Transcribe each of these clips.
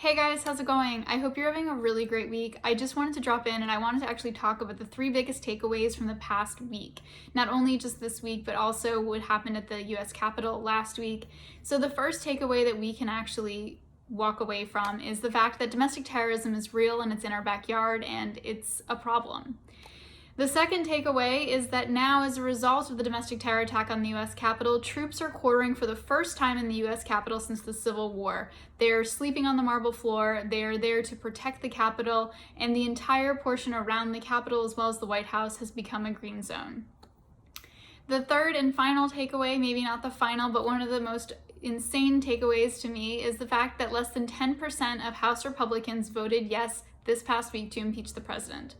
Hey guys, how's it going? I hope you're having a really great week. I just wanted to drop in and I wanted to actually talk about the three biggest takeaways from the past week. Not only just this week, but also what happened at the US Capitol last week. So the first takeaway that we can actually walk away from is the fact that domestic terrorism is real and it's in our backyard and it's a problem. The second takeaway is that now, as a result of the domestic terror attack on the US Capitol, troops are quartering for the first time in the US Capitol since the Civil War. They're sleeping on the marble floor, they're there to protect the Capitol, and the entire portion around the Capitol, as well as the White House, has become a green zone. The third and final takeaway, maybe not the final, but one of the most insane takeaways to me, is the fact that less than 10% of House Republicans voted yes this past week to impeach the president.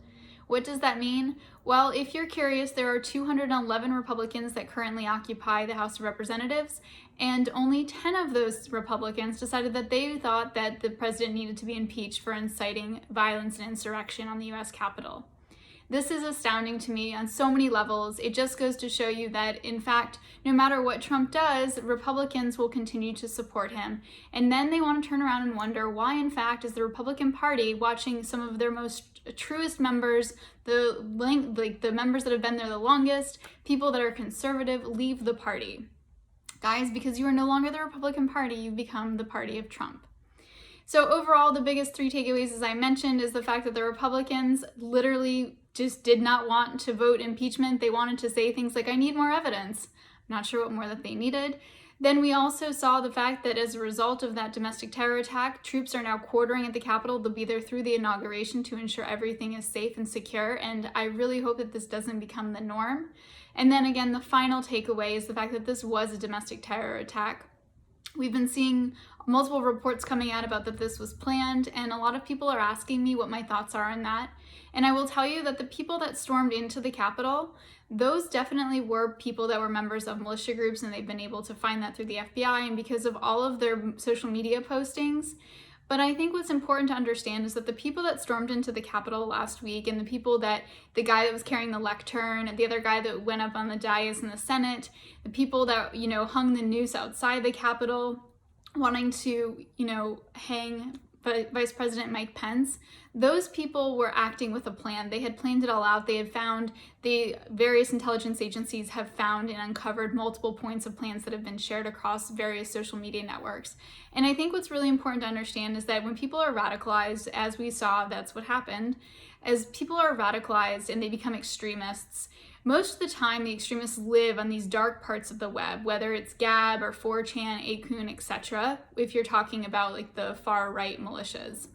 What does that mean? Well, if you're curious, there are 211 Republicans that currently occupy the House of Representatives, and only 10 of those Republicans decided that they thought that the president needed to be impeached for inciting violence and insurrection on the US Capitol. This is astounding to me on so many levels. It just goes to show you that, in fact, no matter what Trump does, Republicans will continue to support him. And then they want to turn around and wonder why, in fact, is the Republican Party watching some of their most truest members, the members that have been there the longest, people that are conservative, leave the party. Guys, because you are no longer the Republican Party, you've become the party of Trump. So overall, the biggest three takeaways, as I mentioned, is the fact that the Republicans literally just did not want to vote impeachment. They wanted to say things like, I need more evidence. I'm not sure what more that they needed. Then we also saw the fact that as a result of that domestic terror attack, troops are now quartering at the Capitol. They'll be there through the inauguration to ensure everything is safe and secure. And I really hope that this doesn't become the norm. And then again, the final takeaway is the fact that this was a domestic terror attack. We've been seeing multiple reports coming out about that this was planned, and a lot of people are asking me what my thoughts are on that. And I will tell you that the people that stormed into the Capitol, those definitely were people that were members of militia groups, and they've been able to find that through the FBI and because of all of their social media postings. But I think what's important to understand is that the people that stormed into the Capitol last week, and the guy that was carrying the lectern, and the other guy that went up on the dais in the Senate, the people that, hung the noose outside the Capitol, wanting to, hang Vice President Mike Pence, those people were acting with a plan. They had planned it all out. They had found, the various intelligence agencies have found and uncovered multiple points of plans that have been shared across various social media networks. And I think what's really important to understand is that when people are radicalized, as we saw, that's what happened, as people are radicalized and they become extremists, most of the time the extremists live on these dark parts of the web, whether it's Gab or 4chan, Acun, etc., if you're talking about like the far right militias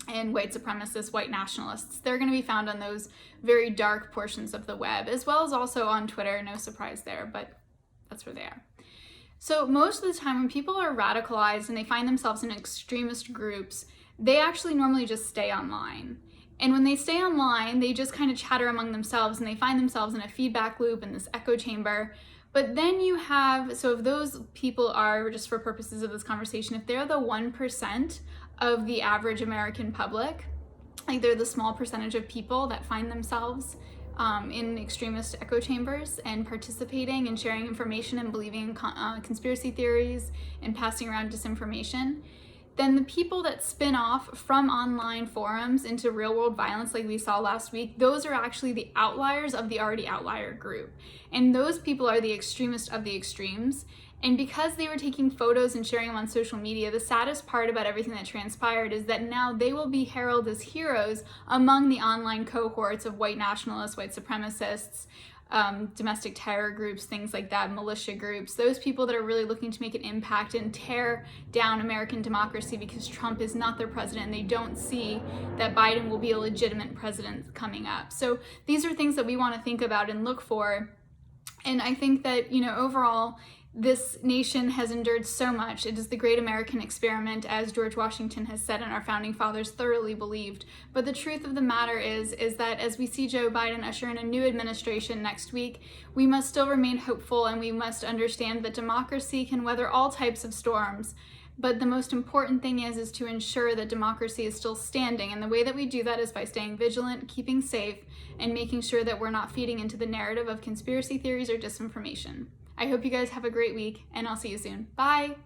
and white supremacists, white nationalists. They're going to be found on those very dark portions of the web, as well as also on Twitter. No surprise there, but that's where they are. So most of the time when people are radicalized and they find themselves in extremist groups, they actually normally just stay online. And when they stay online, they just kind of chatter among themselves and they find themselves in a feedback loop in this echo chamber. But then you have, so if those people are, just for purposes of this conversation, if they're the 1% of the average American public, like they're the small percentage of people that find themselves in extremist echo chambers and participating and sharing information and believing in conspiracy theories and passing around disinformation, then the people that spin off from online forums into real world violence like we saw last week, those are actually the outliers of the already outlier group. And those people are the extremist of the extremes. And because they were taking photos and sharing them on social media, the saddest part about everything that transpired is that now they will be heralded as heroes among the online cohorts of white nationalists, white supremacists, domestic terror groups, things like that, militia groups, those people that are really looking to make an impact and tear down American democracy because Trump is not their president and they don't see that Biden will be a legitimate president coming up. So these are things that we want to think about and look for. And I think that, overall, this nation has endured so much. It is the great American experiment, as George Washington has said and our founding fathers thoroughly believed. But the truth of the matter is that as we see Joe Biden usher in a new administration next week, we must still remain hopeful and we must understand that democracy can weather all types of storms. But the most important thing is to ensure that democracy is still standing. And the way that we do that is by staying vigilant, keeping safe, and making sure that we're not feeding into the narrative of conspiracy theories or disinformation. I hope you guys have a great week, and I'll see you soon. Bye!